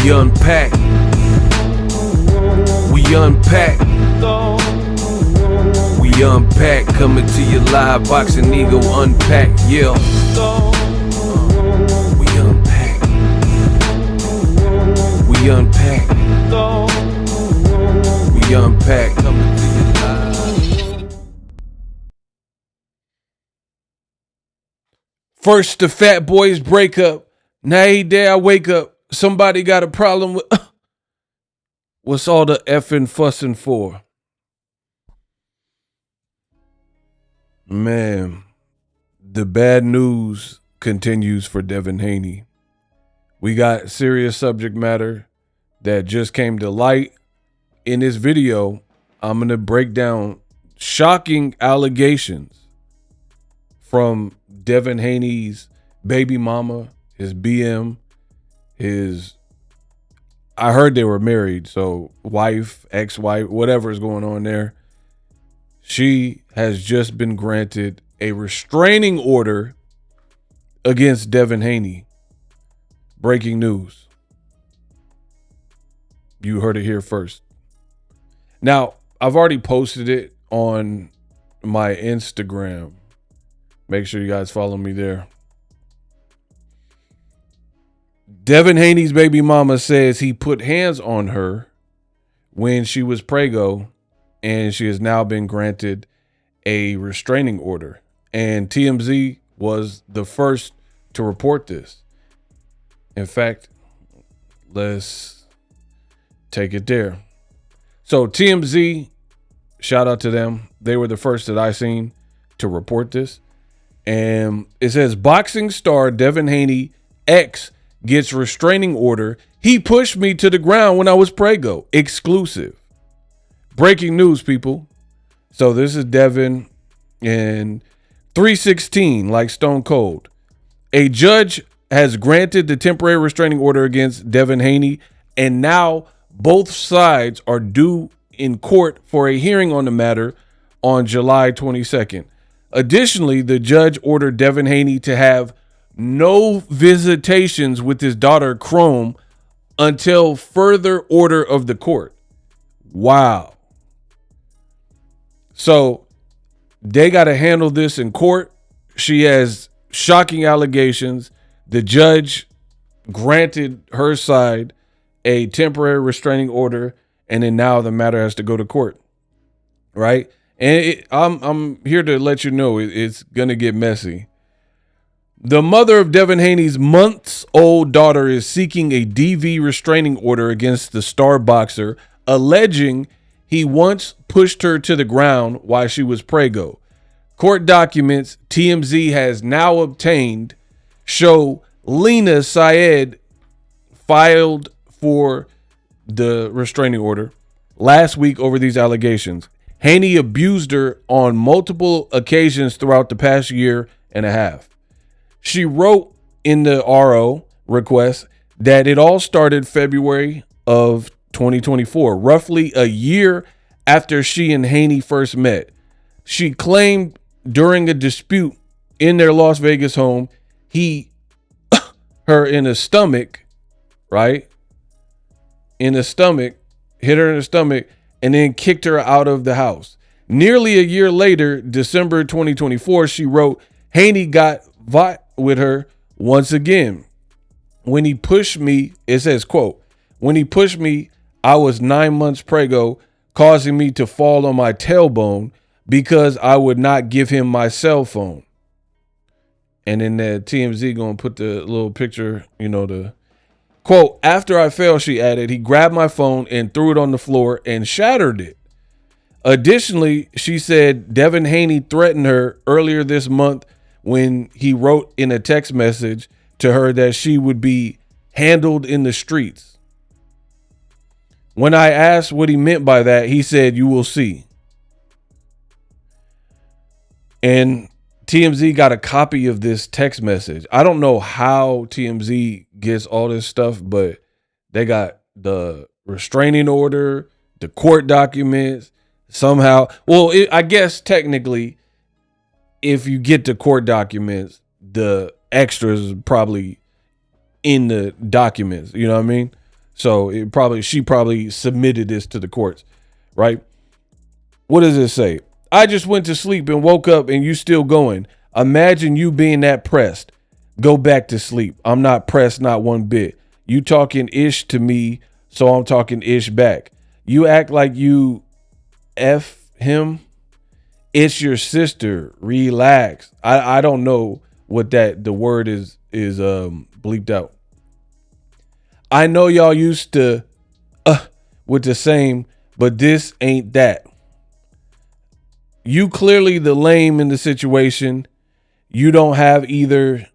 We unpack. We unpack. We unpack. Coming to you live. Boxing Ego unpack. Yeah. We unpack. We unpack. We unpack. Coming to you live. First, the Fat Boys breakup. Now every day I wake up, somebody got a problem with. What's all the effing fussing for? Man, the bad news continues for Devin Haney. We got serious subject matter that just came to light. In this video, I'm going to break down shocking allegations from Devin Haney's baby mama, his BM, I heard they were married, so wife, ex-wife, whatever is going on there. She has just been granted a restraining order against Devin Haney. Breaking news. You heard it here first. Now, I've already posted it on my Instagram. Make sure you guys follow me there. Devin Haney's baby mama says he put hands on her when she was preggo, and she has now been granted a restraining order. And TMZ was the first to report this. In fact, let's take it there. So TMZ, shout out to them. They were the first that I seen to report this. And it says boxing star Devin Haney, ex, gets restraining order. He pushed me to the ground when I was preggo. Exclusive. Breaking news, people. So this is Devin in 316, like Stone Cold. A judge has granted the temporary restraining order against Devin Haney, and now both sides are due in court for a hearing on the matter on July 22nd. Additionally, the judge ordered Devin Haney to have no visitations with his daughter Chrome until further order of the court. Wow. So they got to handle this in court. She has shocking allegations. The judge granted her side a temporary restraining order, and then now the matter has to go to court. Right? And I'm here to let you know it's going to get messy. The mother of Devin Haney's months-old daughter is seeking a DV restraining order against the star boxer, alleging he once pushed her to the ground while she was preggo. Court documents TMZ has now obtained show Leena Sayed filed for the restraining order last week over these allegations. Haney abused her on multiple occasions throughout the past year and a half. She wrote in the RO request that it all started February of 2024, roughly a year after she and Haney first met. She claimed during a dispute in their Las Vegas home, he her in the stomach, right? In the stomach, hit her in the stomach, and then kicked her out of the house. Nearly a year later, December 2024, she wrote, Haney got with her once again. When he pushed me, it says, quote, when he pushed me, I was 9 months preggo, causing me to fall on my tailbone because I would not give him my cell phone. And then the TMZ going to put the little picture, the quote, after I fell, she added, he grabbed my phone and threw it on the floor and shattered it. Additionally, she said Devin Haney threatened her earlier this month when he wrote in a text message to her that she would be handled in the streets. When I asked what he meant by that, he said, you will see. And TMZ got a copy of this text message. I don't know how TMZ gets all this stuff, but they got the restraining order, the court documents, somehow. Well, I guess technically, if you get the court documents, the extras is probably in the documents. You know what I mean? So she probably submitted this to the courts, right? What does it say? I just went to sleep and woke up and you still going. Imagine you being that pressed. Go back to sleep. I'm not pressed, not one bit. You talking ish to me, so I'm talking ish back. You act like you F him. It's your sister. Relax. I don't know what the word is bleeped out. I know y'all used to with the same, but this ain't that. You clearly the lame in the situation. You don't have either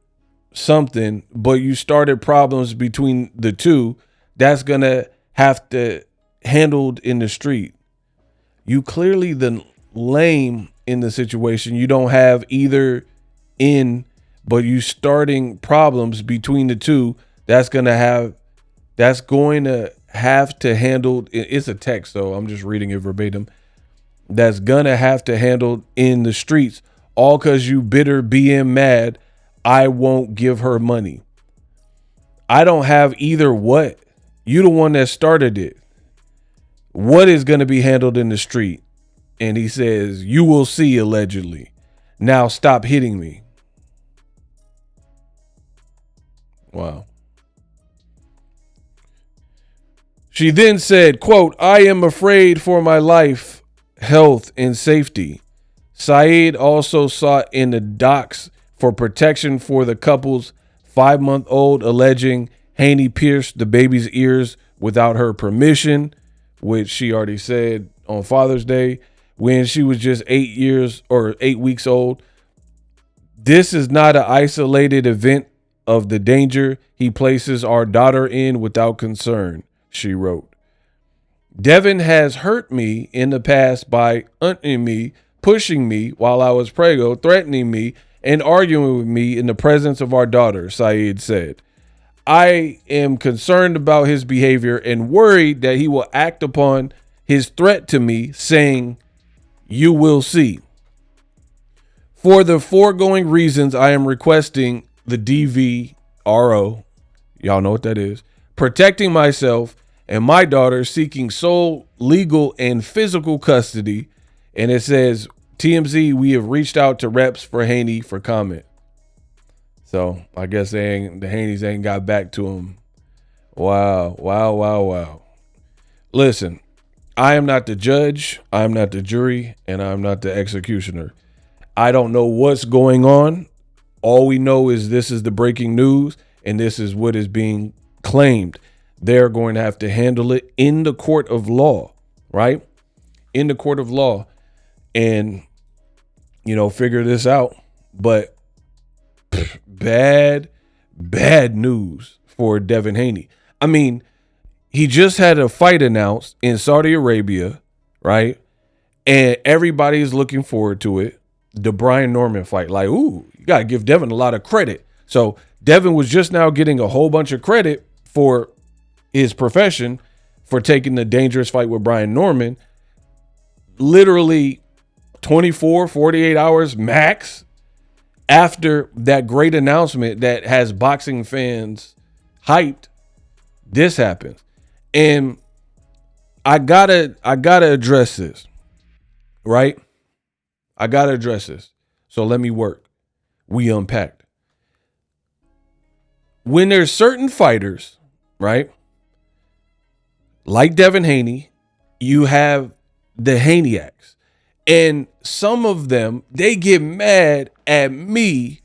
something, but you started problems between the two. That's gonna have to handled in the street. You clearly the lame in the situation. You don't have either in, but you starting problems between the two. That's going to have to handle. It's a text, so I'm just reading it verbatim. That's going to have to handle in the streets. All because you bitter being mad. I won't give her money. I don't have either what. You the one that started it. What is going to be handled in the street? And he says, you will see, allegedly. Now stop hitting me. Wow. She then said, quote, I am afraid for my life, health, and safety. Sayed also sought in the docks for protection for the couple's 5-month-old, alleging Haney pierced the baby's ears without her permission, which she already said on Father's Day when she was just 8 weeks old. This is not an isolated event of the danger he places our daughter in without concern, she wrote. Devin has hurt me in the past by hunting me, pushing me while I was preggo, threatening me, and arguing with me in the presence of our daughter, Sayed said. I am concerned about his behavior and worried that he will act upon his threat to me, saying, you will see. For the foregoing reasons, I am requesting the DVRO, y'all know what that is, protecting myself and my daughter, seeking sole legal and physical custody. And it says, TMZ, we have reached out to reps for Haney for comment. So I guess the Haneys ain't got back to him. Wow. Listen, I am not the judge, I am not the jury, and I'm not the executioner. I don't know what's going on. All we know is this is the breaking news, and this is what is being claimed. They're going to have to handle it in the court of law, right? In the court of law, and, figure this out. But bad news for Devin Haney. I mean, he just had a fight announced in Saudi Arabia, right? And everybody's looking forward to it. The Brian Norman fight. Like, ooh, you got to give Devin a lot of credit. So Devin was just now getting a whole bunch of credit for his profession for taking the dangerous fight with Brian Norman. Literally 24, 48 hours max after that great announcement that has boxing fans hyped, this happens. And I gotta address this, right? I gotta address this. So let me work. We unpacked. When there's certain fighters, right? Like Devin Haney, you have the haniacs. And some of them, they get mad at me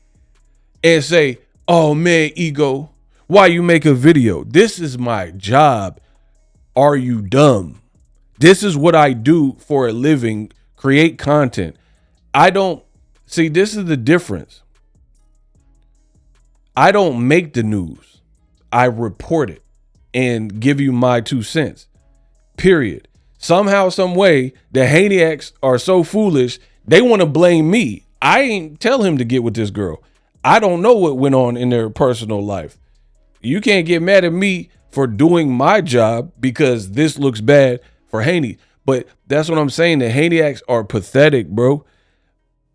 and say, oh man, Ego, why you make a video? This is my job. Are you dumb? This is what I do for a living, create content. This is the difference. I don't make the news. I report it and give you my 2 cents, period. Somehow, some way, the haniacs are so foolish, they want to blame me. I ain't tell him to get with this girl. I don't know what went on in their personal life. You can't get mad at me for doing my job because this looks bad for Haney. But that's what I'm saying. The haniacs are pathetic, bro.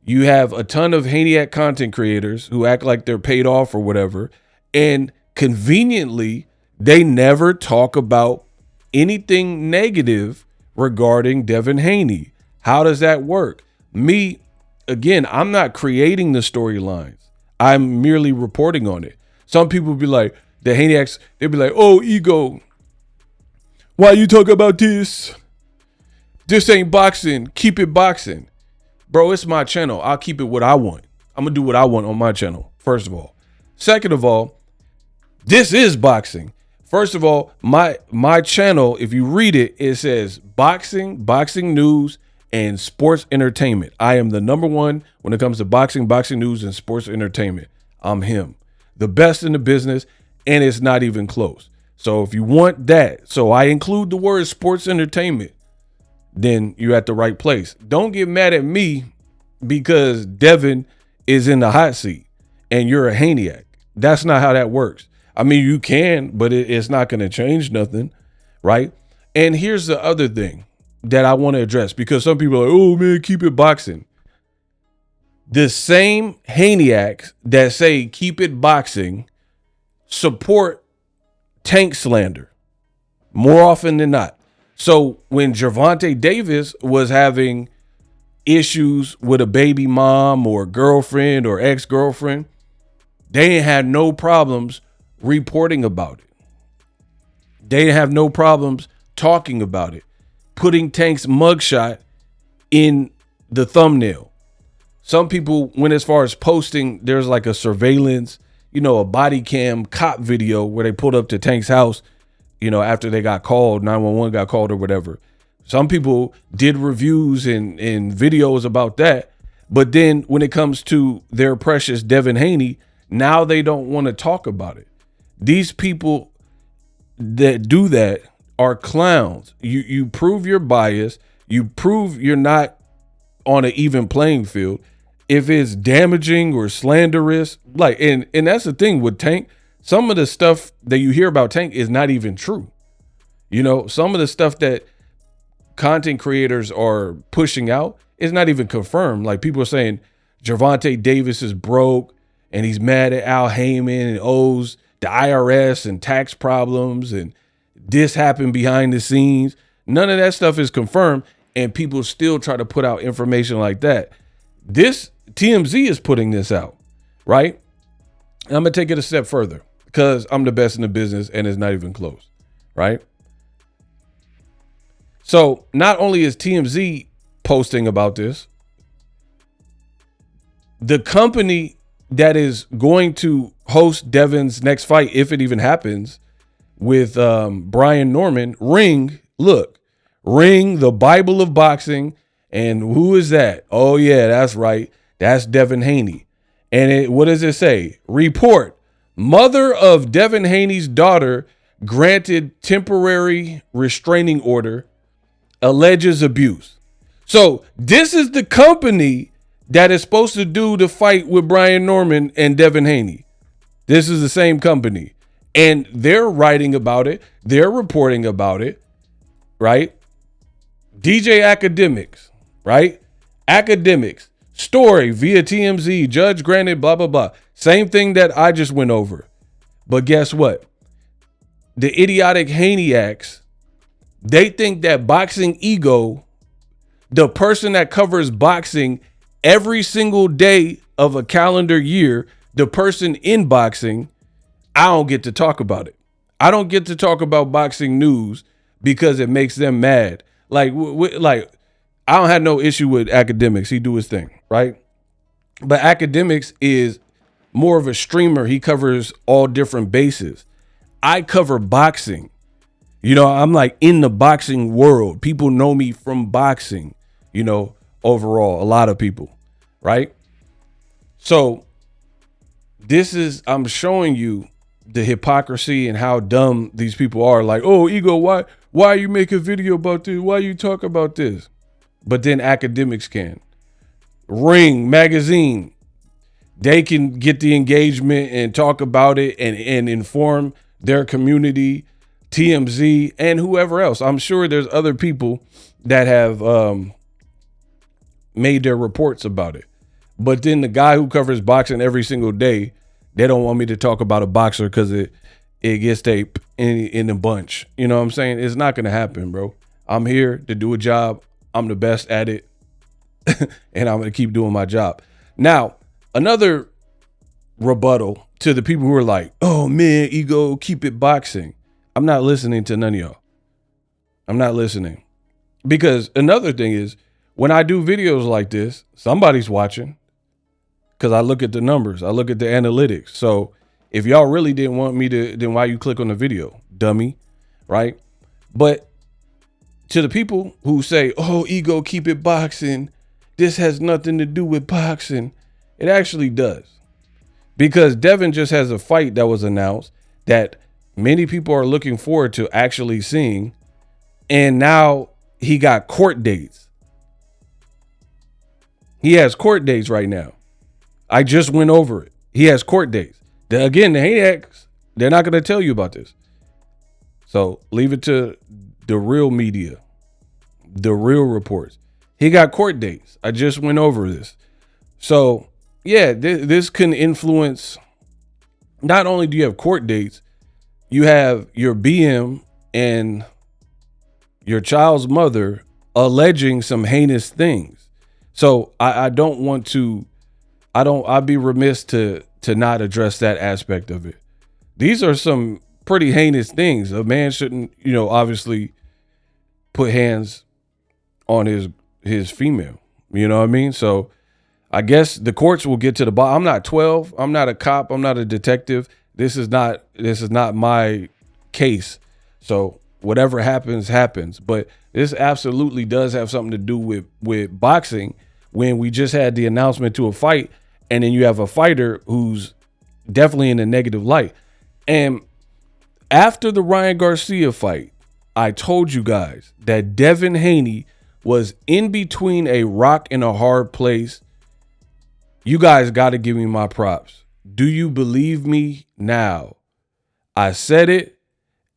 You have a ton of haniac content creators who act like they're paid off or whatever. And conveniently, They never talk about anything negative regarding Devin Haney. How does that work? Me, again, I'm not creating the storylines. I'm merely reporting on it. Some people be like, the haniacs, they'd be like, oh, ego, why you talk about this? This ain't boxing. Keep it boxing. Bro, it's my channel. I'll keep it what I want. I'm going to do what I want on my channel, first of all. Second of all, this is boxing. First of all, my channel, if you read it, it says boxing, boxing news, and sports entertainment. I am the number one when it comes to boxing, boxing news, and sports entertainment. I'm him. The best in the business, and it's not even close. So if you want that, so I include the word sports entertainment, then you're at the right place. Don't get mad at me because Devin is in the hot seat and you're a haniac. That's not how that works. I mean, you can, but it's not going to change nothing, right? And here's the other thing that I want to address, because some people are like, oh man, keep it boxing. The same haniacs that say keep it boxing support tank slander more often than not. So when Gervonta Davis was having issues with a baby mom or girlfriend or ex-girlfriend, they didn't have no problems reporting about it. They didn't have no problems talking about it, putting Tank's mugshot in the thumbnail. Some people went as far as posting, there's like a surveillance, a body cam cop video where they pulled up to Tank's house, after they got called, 911 got called or whatever. Some people did reviews and videos about that. But then when it comes to their precious Devin Haney, now they don't want to talk about it. These people that do that are clowns. You prove your bias. You prove you're not on an even playing field. If it's damaging or slanderous, and that's the thing with Tank, some of the stuff that you hear about Tank is not even true. Some of the stuff that content creators are pushing out is not even confirmed. Like people are saying Gervonta Davis is broke and he's mad at Al Heyman and owes the IRS and tax problems and this happened behind the scenes. None of that stuff is confirmed, and people still try to put out information like that. This TMZ is putting this out, right? And I'm going to take it a step further because I'm the best in the business and it's not even close, right? So not only is TMZ posting about this, the company that is going to host Devin's next fight, if it even happens, with Brian Norman, Ring, the Bible of boxing. And who is that? Oh, yeah, that's right. That's Devin Haney. And what does it say? Report. Mother of Devin Haney's daughter granted temporary restraining order, alleges abuse. So this is the company that is supposed to do the fight with Brian Norman and Devin Haney. This is the same company. And they're writing about it. They're reporting about it, right? DJ Academics, right? Academics, story via TMZ, judge granted, blah, blah, blah. Same thing that I just went over. But guess what? The idiotic haniacs, they think that Boxing Ego, the person that covers boxing every single day of a calendar year, the person in boxing, I don't get to talk about it. I don't get to talk about boxing news because it makes them mad. Like I don't have no issue with Academics. He do his thing, right? But Academics is more of a streamer. He covers all different bases. I cover boxing. I'm like in the boxing world. People know me from boxing, overall, a lot of people, right? So I'm showing you the hypocrisy and how dumb these people are. Like, oh, Ego, why you make a video about this? Why you talk about this? But then Academics can. Ring magazine, they can get the engagement and talk about it and inform their community, TMZ, and whoever else. I'm sure there's other people that have made their reports about it. But then the guy who covers boxing every single day, they don't want me to talk about a boxer because it gets their in a bunch. You know what I'm saying? It's not going to happen, bro. I'm here to do a job. I'm the best at it. And I'm going to keep doing my job. Now, another rebuttal to the people who are like, oh man, ego, keep it boxing. I'm not listening to none of y'all. I'm not listening. Because another thing is, when I do videos like this, somebody's watching. Because I look at the numbers. I look at the analytics. So if y'all really didn't want me to, then why you click on the video? Dummy. Right? But to the people who say, oh, ego, keep it boxing. This has nothing to do with boxing. It actually does. Because Devin just has a fight that was announced that many people are looking forward to actually seeing. And now he got court dates. He has court dates right now. I just went over it. He has court dates. Again, the haniacs, they're not going to tell you about this. So leave it to the real media, the real reports. He got court dates. I just went over this. So, yeah, this can influence. Not only do you have court dates, you have your BM and your child's mother alleging some heinous things. So I don't want to, I'd be remiss to not address that aspect of it. These are some pretty heinous things. A man shouldn't, obviously put hands on his female. You know what I mean? So I guess the courts will get to the bottom. I'm not 12. I'm not a cop. I'm not a detective. This is not my case. So whatever happens, happens. But this absolutely does have something to do with boxing, when we just had the announcement to a fight, and then you have a fighter who's definitely in a negative light. And after the Ryan Garcia fight, I told you guys that Devin Haney was in between a rock and a hard place. You guys got to give me my props. Do you believe me now? I said it,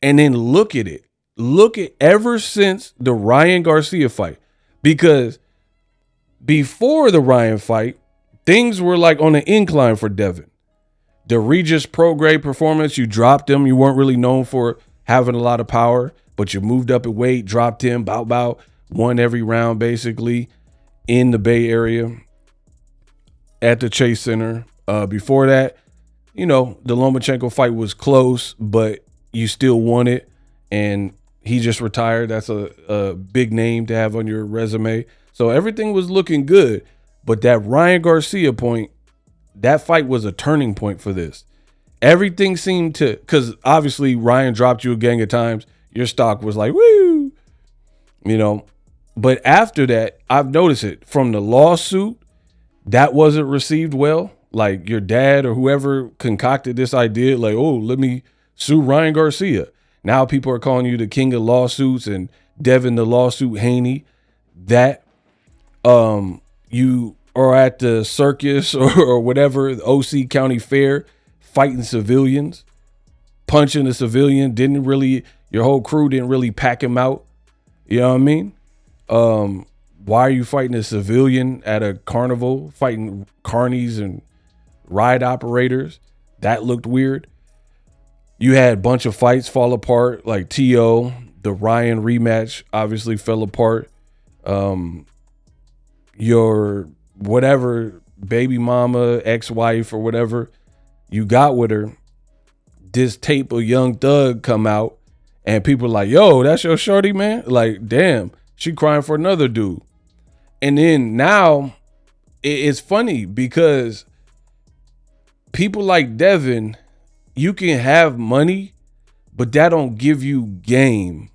and then look at it. Look at ever since the Ryan Garcia fight, because before the Ryan fight, things were like on an incline for Devin. The Regis Pro Grade performance, you dropped him. You weren't really known for having a lot of power, but you moved up in weight, dropped him, bow, won every round basically in the Bay Area at the Chase Center. Before that, the Lomachenko fight was close, but you still won it, and he just retired. That's a big name to have on your resume. So everything was looking good, but that Ryan Garcia point, that fight was a turning point for this. Everything seemed to, because obviously Ryan dropped you a gang of times. Your stock was like, woo, But after that, I've noticed it from the lawsuit that wasn't received well. Like your dad or whoever concocted this idea, like, oh, let me sue Ryan Garcia. Now people are calling you the king of lawsuits and Devin the lawsuit Haney. That you are at the circus or whatever, the OC County Fair, fighting civilians, punching a civilian. Your whole crew didn't really pack him out. You know what I mean? Why are you fighting a civilian at a carnival, fighting carnies and ride operators? That looked weird. You had a bunch of fights fall apart, like T.O., the Ryan rematch obviously fell apart. Your whatever baby mama, ex-wife or whatever you got with her, this tape of Young Thug come out and people are like, yo, that's your shorty, man? Like, damn, she crying for another dude. And then now it's funny because people like Devin, you can have money, but that don't give you game.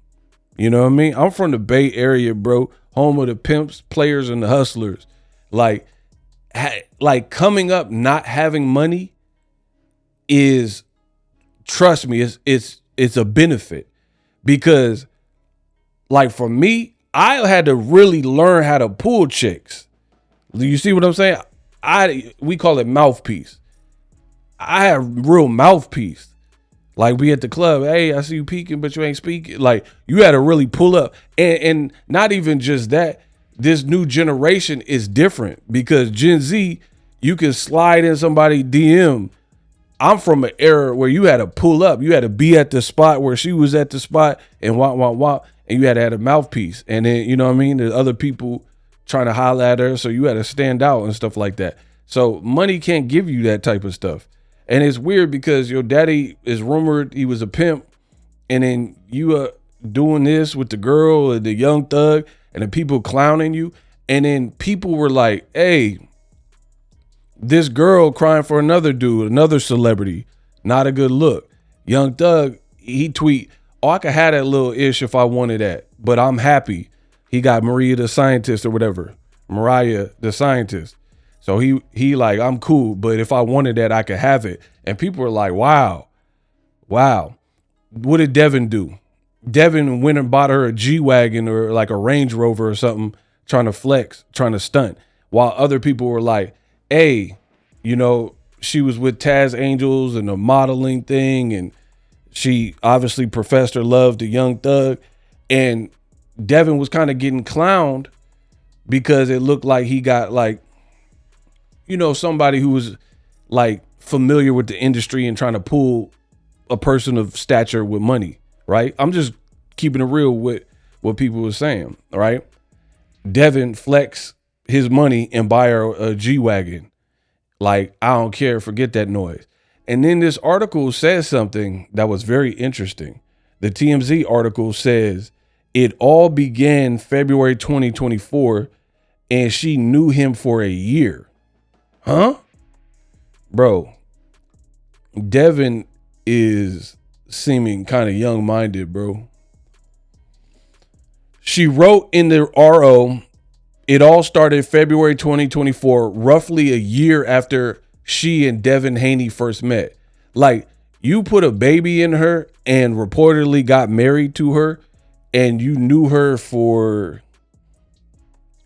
You know what I mean? I'm from the Bay Area, bro. Home of the pimps, players, and the hustlers. Like coming up not having money is, trust me, it's a benefit. Because like for me, I had to really learn how to pull chicks. Do you see what I'm saying? We call it mouthpiece. I have real mouthpiece. Like we at the club, hey, I see you peeking, but you ain't speaking. Like you had to really pull up. And not even just that, this new generation is different because Gen Z, you can slide in somebody DM. I'm from an era where you had to pull up. You had to be at the spot where she was at the spot and wah, and you had to have a mouthpiece. And then, you know what I mean? There's other people trying to holler at her, so you had to stand out and stuff like that. So money can't give you that type of stuff. And it's weird because your daddy is rumored he was a pimp, and then you are doing this with the girl or the young thug, and the people clowning you. And then people were like, hey, this girl crying for another dude, another celebrity, not a good look. Young Thug, he tweet, oh, I could have that little ish if I wanted that, but I'm happy. He got Maria the scientist or whatever, Mariah the scientist. So he like, I'm cool, but if I wanted that, I could have it. And people were like, wow. What did Devin do? Devin went and bought her a G-Wagon or like a Range Rover or something, trying to flex, trying to stunt, while other people were like, hey, you know, she was with Taz Angels and a modeling thing, and she obviously professed her love to Young Thug. And Devin was kind of getting clowned because it looked like he got like, you know, somebody who was like familiar with the industry and trying to pull a person of stature with money, right? I'm just keeping it real with what people were saying, all right? Devin flex his money and buy her a G-Wagon. Like, I don't care, forget that noise. And then this article says something that was very interesting. The TMZ article says it all began February 2024 and she knew him for a year. Huh? Bro, Devin is seeming kind of young-minded, bro. She wrote in the RO, it all started February 2024, roughly a year after she and Devin Haney first met. Like, you put a baby in her and reportedly got married to her, and you knew her for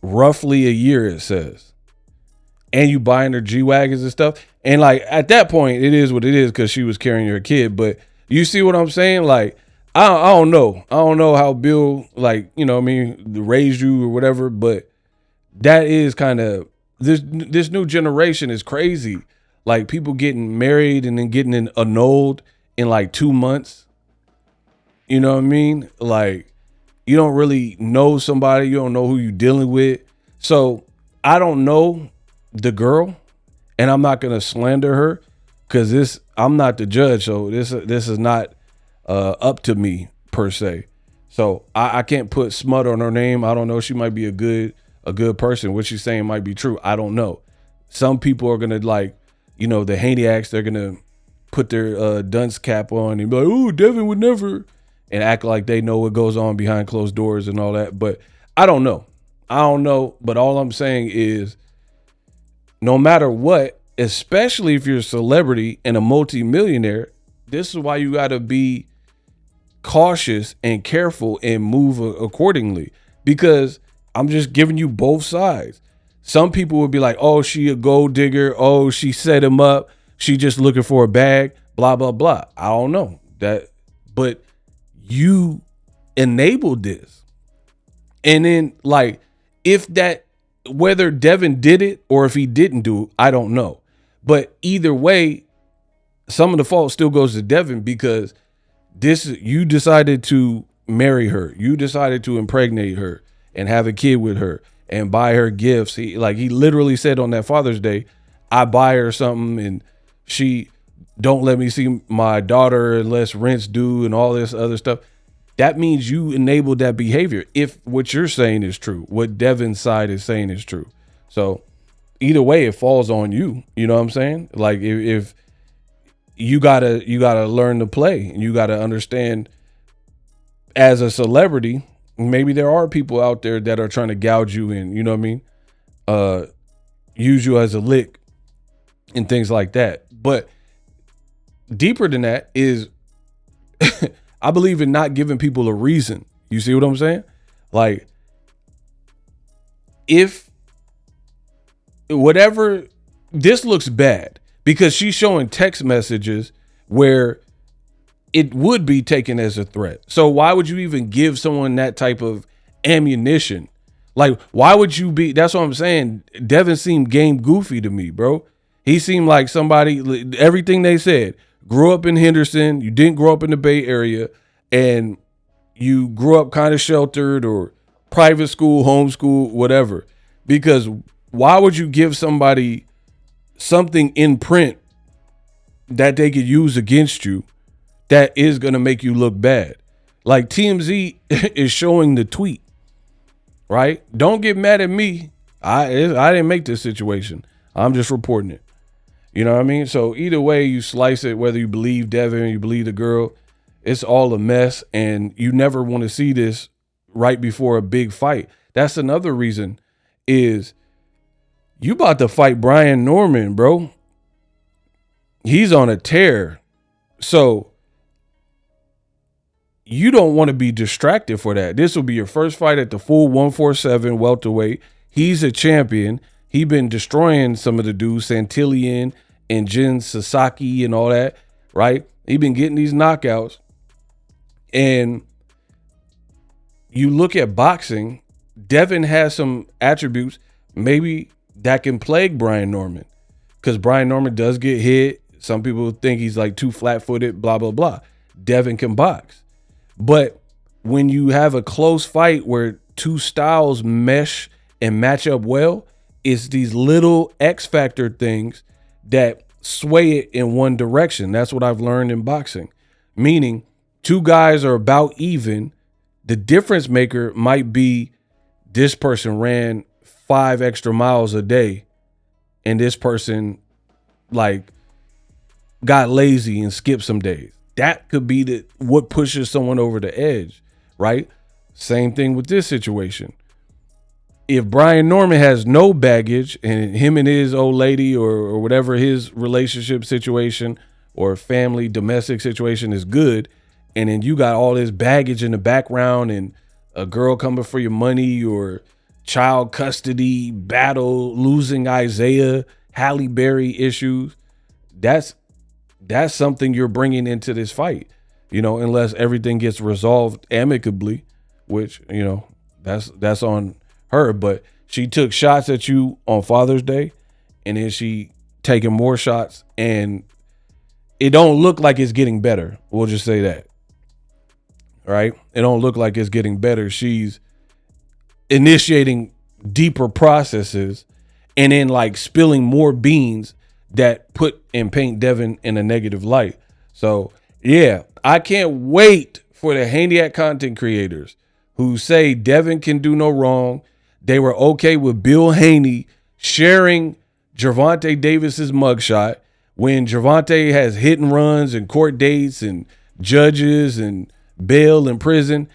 roughly a year, it says. And you buying her G-Wagons and stuff. And like, at that point, it is what it is because she was carrying her kid. But you see what I'm saying? Like, I don't know. I don't know how Bill, like, you know what I mean, raised you or whatever. But that is kind of, this new generation is crazy. Like, people getting married and then getting annulled in like 2 months. You know what I mean? Like, you don't really know somebody. You don't know who you're dealing with. So I don't know the girl, and I'm not gonna slander her because I'm not the judge, so this is not up to me per se. So I can't put smut on her name. I don't know. She might be a good person. What she's saying might be true. I don't know. Some people are gonna, like, you know, the haniacs, they're gonna put their dunce cap on and be like, oh, Devin would never, and act like they know what goes on behind closed doors and all that. But I don't know. But all I'm saying is, no matter what, especially if you're a celebrity and a multimillionaire, this is why you got to be cautious and careful and move accordingly, because I'm just giving you both sides. Some people would be like, oh, she a gold digger. Oh, she set him up. She just looking for a bag, blah, blah, blah. I don't know that, but you enabled this. And then, like, whether Devin did it or if he didn't do it, I don't know. But either way, some of the fault still goes to Devin, because you decided to marry her. You decided to impregnate her and have a kid with her and buy her gifts. He literally said on that Father's Day, I buy her something and she don't let me see my daughter unless rent's due and all this other stuff. That means you enabled that behavior. If what you're saying is true, what Devin's side is saying is true. So either way, it falls on you. You know what I'm saying? Like, if you gotta learn to play, and you gotta understand, as a celebrity, maybe there are people out there that are trying to gouge you in, you know what I mean? Use you as a lick and things like that. But deeper than that is, I believe in not giving people a reason. You see what I'm saying? Like, if whatever, this looks bad because she's showing text messages where it would be taken as a threat. So why would you even give someone that type of ammunition? Like, why would you be, that's what I'm saying. Devin seemed game goofy to me, bro. He seemed like somebody, everything they said, grew up in Henderson, you didn't grow up in the Bay Area, and you grew up kind of sheltered or private school, homeschool, whatever. Because why would you give somebody something in print that they could use against you that is going to make you look bad? Like TMZ is showing the tweet, right? Don't get mad at me. I didn't make this situation. I'm just reporting it. You know what I mean? So either way you slice it, whether you believe Devin or you believe the girl, it's all a mess. And you never want to see this right before a big fight. That's another reason is you about to fight Brian Norman, bro. He's on a tear. So you don't want to be distracted for that. This will be your first fight at the full 147 welterweight. He's a champion. He been destroying some of the dudes, Santillan and Jin Sasaki and all that, right? He been getting these knockouts. And you look at boxing, Devin has some attributes maybe that can plague Brian Norman, because Brian Norman does get hit. Some people think he's like too flat-footed, blah, blah, blah. Devin can box. But when you have a close fight where two styles mesh and match up well, it's these little X factor things that sway it in one direction. That's what I've learned in boxing. Meaning two guys are about even. The difference maker might be this person ran 5 extra miles a day and this person like got lazy and skipped some days. That could be what pushes someone over the edge, right? Same thing with this situation. If Brian Norman has no baggage and him and his old lady or whatever his relationship situation or family domestic situation is good, and then you got all this baggage in the background and a girl coming for your money or child custody battle, losing Isaiah, Halle Berry issues, that's something you're bringing into this fight, you know, unless everything gets resolved amicably, which, you know, that's on her. But she took shots at you on Father's Day, and then she taking more shots, and it don't look like it's getting better. We'll just say that, right? It don't look like it's getting better. She's initiating deeper processes and then like spilling more beans that put and paint Devin in a negative light. So yeah, I can't wait for the haniac content creators who say Devin can do no wrong. They were okay with Bill Haney sharing Gervonta Davis's mugshot when Gervonta has hit and runs and court dates and judges and bail in prison.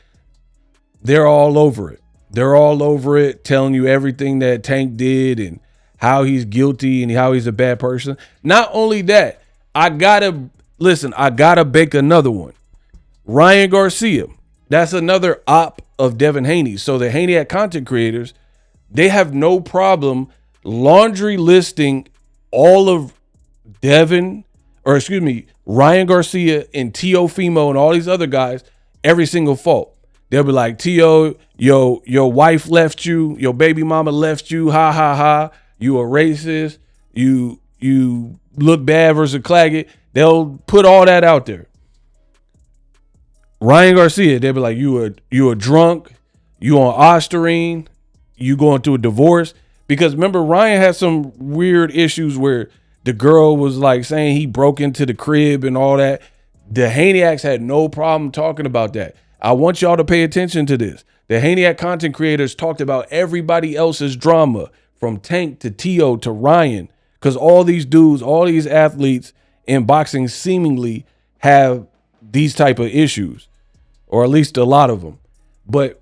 They're all over it. They're all over it, telling you everything that Tank did and how he's guilty and how he's a bad person. Not only that, I gotta bake another one. Ryan Garcia. That's another op of Devin Haney. So the Haniac content creators, they have no problem laundry listing all of Ryan Garcia and Teofimo and all these other guys, every single fault. They'll be like, Teo, your wife left you, your baby mama left you, ha ha ha. You a racist, you look bad versus Claggett. They'll put all that out there. Ryan Garcia, they'll be like, you a drunk, you on Ostarine, you going through a divorce. Because remember, Ryan had some weird issues where the girl was like saying he broke into the crib and all that. The Haniacs had no problem talking about that. I want y'all to pay attention to this. The Haniac content creators talked about everybody else's drama, from Tank to Teo to Ryan, because all these dudes, all these athletes in boxing seemingly have these type of issues, or at least a lot of them. But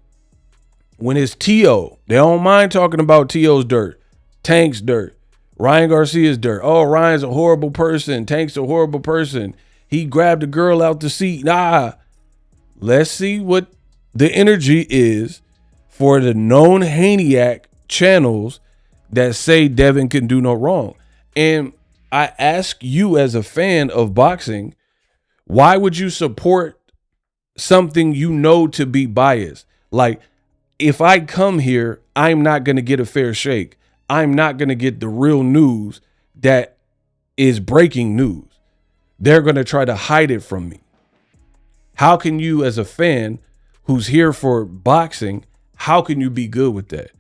when it's Teo, they don't mind talking about Teo's dirt, Tank's dirt, Ryan Garcia's dirt. Oh, Ryan's a horrible person. Tank's a horrible person. He grabbed a girl out the seat. Nah, let's see what the energy is for the known Haniac channels that say Devin can do no wrong. And I ask you as a fan of boxing, why would you support something you know to be biased? Like, if I come here, I'm not going to get a fair shake. I'm not going to get the real news that is breaking news. They're going to try to hide it from me. How can you, as a fan who's here for boxing, how can you be good with that?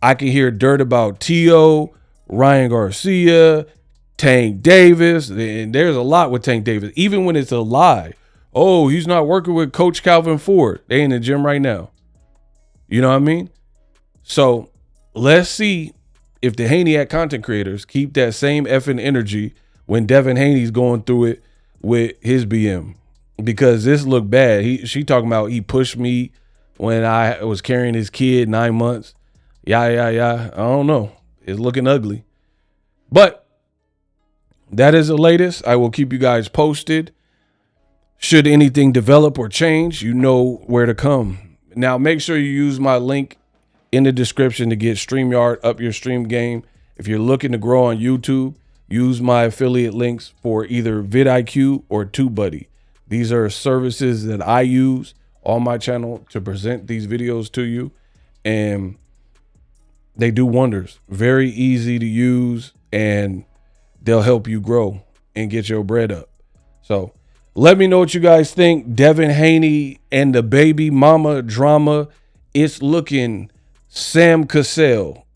I can hear dirt about T.O., Ryan Garcia, Tank Davis, and there's a lot with Tank Davis, even when it's a lie. Oh, he's not working with Coach Calvin Ford. They in the gym right now. You know what I mean? So let's see if the haniac content creators keep that same effing energy when Devin Haney's going through it with his BM. Because this looked bad. She talking about he pushed me when I was carrying his kid 9 months. Yeah. I don't know. It's looking ugly. But that is the latest. I will keep you guys posted. Should anything develop or change, you know where to come. Now, make sure you use my link in the description to get StreamYard up your stream game. If you're looking to grow on YouTube, use my affiliate links for either vidIQ or TubeBuddy. These are services that I use on my channel to present these videos to you, and they do wonders. Very easy to use, and they'll help you grow and get your bread up. So let me know what you guys think. Devin Haney and the baby mama drama. It's looking Sam Cassell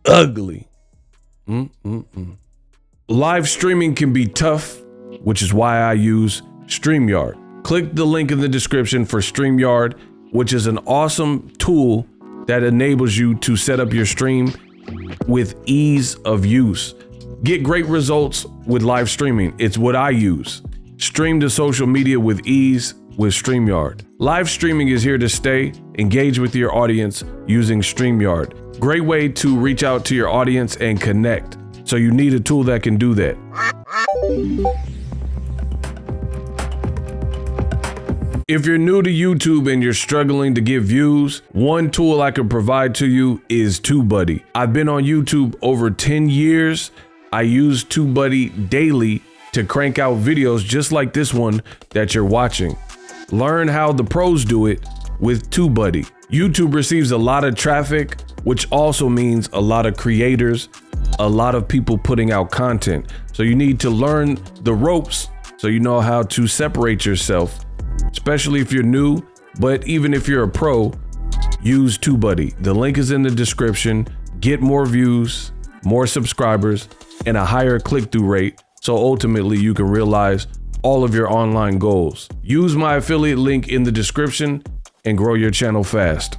ugly. Live streaming can be tough, which is why I use StreamYard. Click the link in the description for StreamYard, which is an awesome tool that enables you to set up your stream with ease of use. Get great results with live streaming. It's what I use. Stream to social media with ease with StreamYard. Live streaming is here to stay. Engage with your audience using StreamYard. Great way to reach out to your audience and connect. So you need a tool that can do that. If you're new to YouTube and you're struggling to get views, one tool I can provide to you is TubeBuddy. I've been on YouTube over 10 years. I use TubeBuddy daily to crank out videos just like this one that you're watching. Learn how the pros do it with TubeBuddy. YouTube receives a lot of traffic, which also means a lot of creators, a lot of people putting out content. So you need to learn the ropes so you know how to separate yourself, especially if you're new, but even if you're a pro, use TubeBuddy. The link is in the description. Get more views, more subscribers, and a higher click-through rate, so ultimately you can realize all of your online goals. Use my affiliate link in the description and grow your channel fast.